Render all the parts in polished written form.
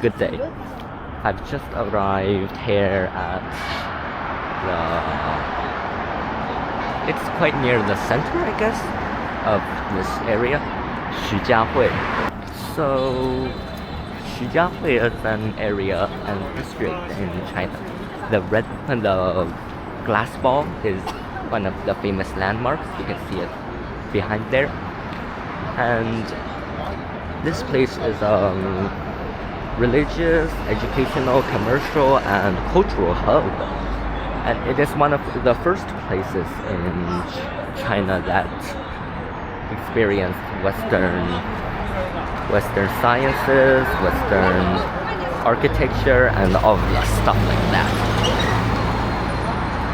good day. I've just arrived here at it's quite near the center, I guess, of this area, Shijiahui. So, Shijiahui is an area and district in China. The glass ball is one of the famous landmarks. You can see it behind there. And this place is religious, educational, commercial, and cultural hub. And it is one of the first places in China that experienced Western sciences, Western architecture, and all of that stuff like that.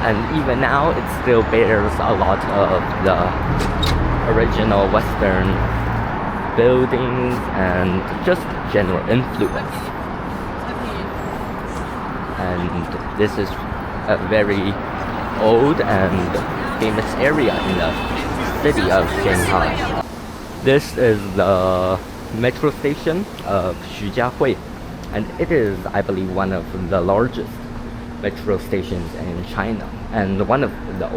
And even now, it still bears a lot of the original Western buildings and just general influence. And this is a very old and famous area in the city of Shanghai. This is the metro station of Shijiahui, and it is, I believe, one of the largest metro stations in China, and one of the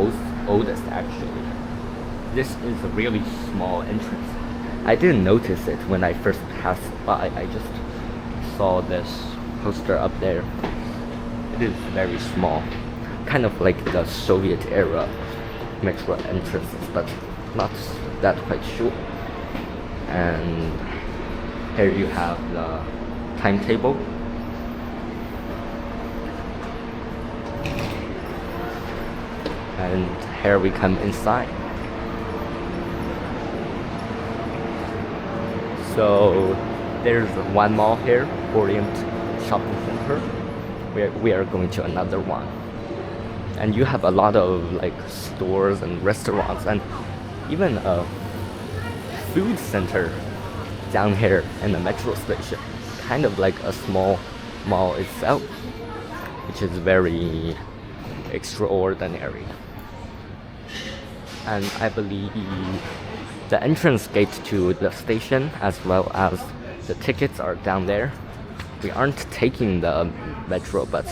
oldest actually. This is a really small entrance. I didn't notice it when I first passed by. I just saw this poster up there. It is very small, kind of like the Soviet era metro entrances, but not that quite sure. And here you have the timetable. And here we come inside. So there's one mall here, Orient Shopping Center. We are going to another one. And you have a lot of like stores and restaurants and even a food center down here in the metro station. Kind of like a small mall itself, which is very extraordinary. And I believe the entrance gate to the station as well as the tickets are down there. We aren't taking the metro, but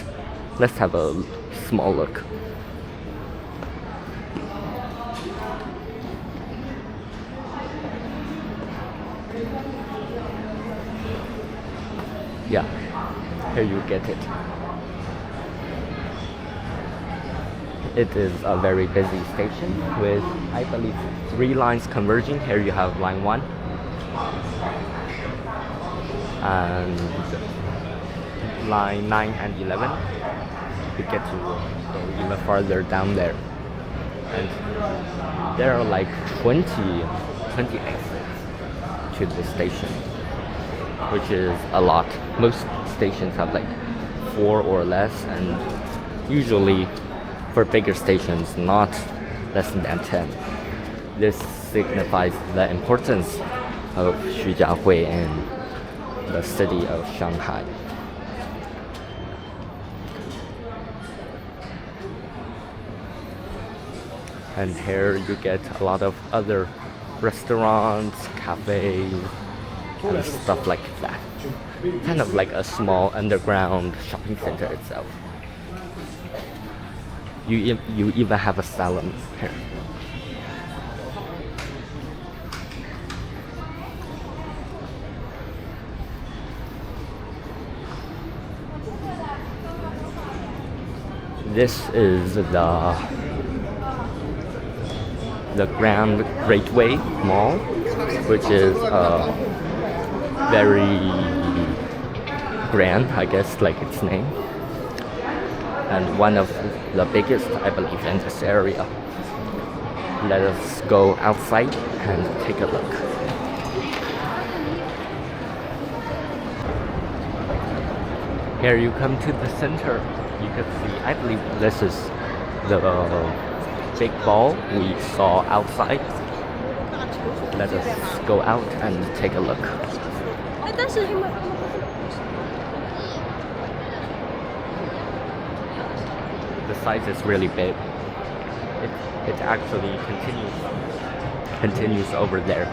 let's have a small look. Yeah, here you get it. It is a very busy station with, I believe, 3 lines converging. Here you have line 1 and line 9 and 11. You get to go even farther down there. And there are like 20 exits to the station, which is a lot. Most stations have like 4 or less, and usually for bigger stations, not less than 10. This signifies the importance of Shijiahui in the city of Shanghai. And here you get a lot of other restaurants, cafes, and stuff like that. Kind of like a small underground shopping center itself. You even have a salon here. This is the Grand Gateway Mall, which is very grand, I guess, like its name, and one of the biggest, I believe, in this area. Let us go outside and take a look. Here you come to the center. You can see, I believe this is the big ball we saw outside. Let us go out and take a look. The size is really big. It actually continues over there.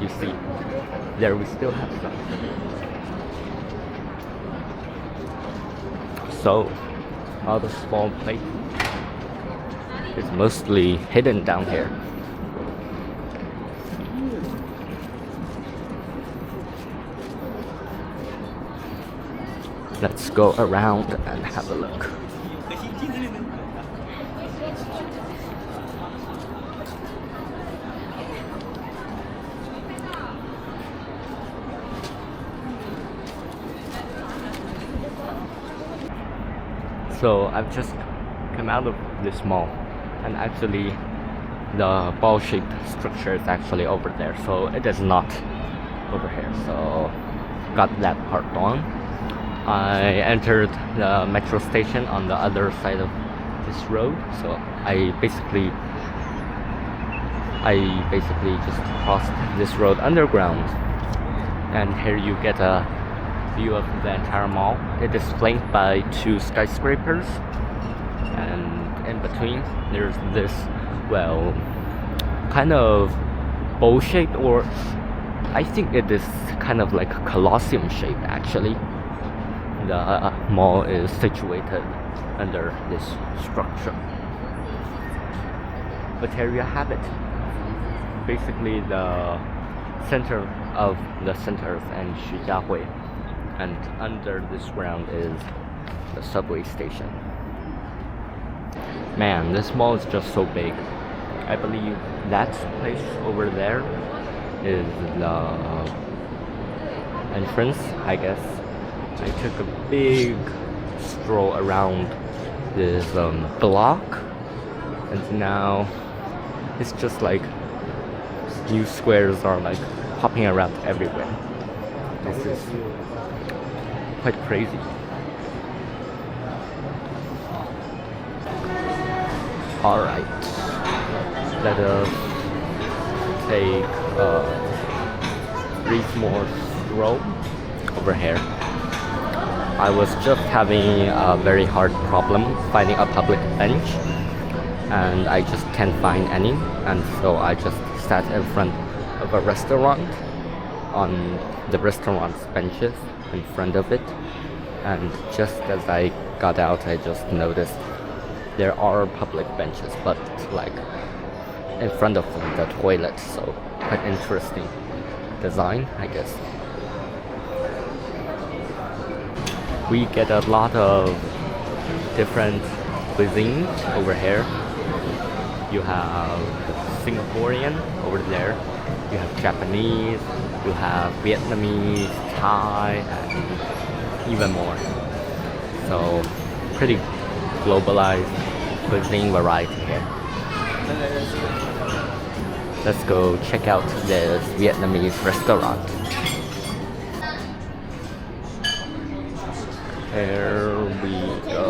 You see, there we still have some. So, all the small places is mostly hidden down here. Let's go around and have a look. So I've just come out of this mall, and actually the ball-shaped structure is actually over there, so it is not over here. So got that part on. I entered the metro station on the other side of this road, so I basically just crossed this road underground, and here you get a view of the entire mall. It is flanked by 2 skyscrapers, and in between there's this, well, kind of bowl shaped, or I think it is kind of like a colosseum shape actually. The mall is situated under this structure. But here you have it. Basically the center of the centers and Shijiahui, and under this ground is the subway station. Man, this mall is just so big. I believe that place over there is the entrance, I guess. I took a big stroll around this block, and now it's just like new squares are like popping around everywhere. This is quite crazy. Alright, let us take a brief more stroll over here. I was just having a very hard problem finding a public bench, and I just can't find any, and so I just sat in front of a restaurant on the restaurant's benches in front of it, and just as I got out I just noticed there are public benches, but like in front of the toilet, so quite interesting design, I guess. We get a lot of different cuisines over here. You have Singaporean over there, you have Japanese, you have Vietnamese, Thai, and even more. So pretty globalized cuisine variety here. Let's go check out this Vietnamese restaurant. Here we go.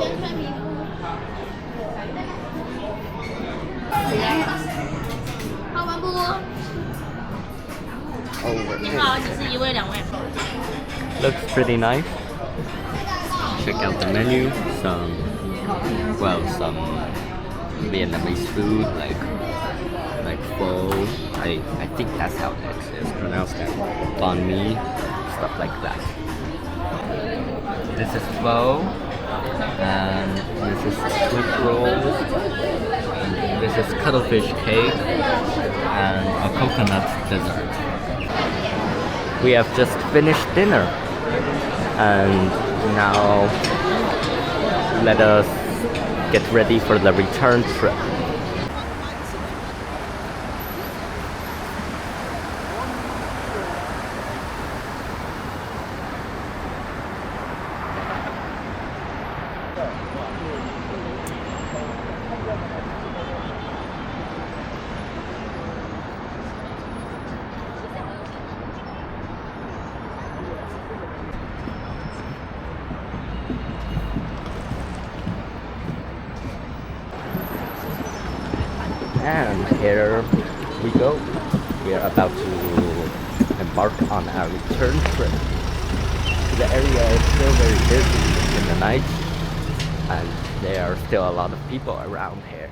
Looks pretty nice. Check out the menu. Some Vietnamese food like pho. I think that's how it is pronounced. Banh mi, stuff like that. This is pho, and this is squid rolls, and this is cuttlefish cake, and a coconut dessert. We have just finished dinner, and now let us get ready for the return trip. And here we go. We are about to embark on our return trip. The area is still very busy in the night, and there are still a lot of people around here.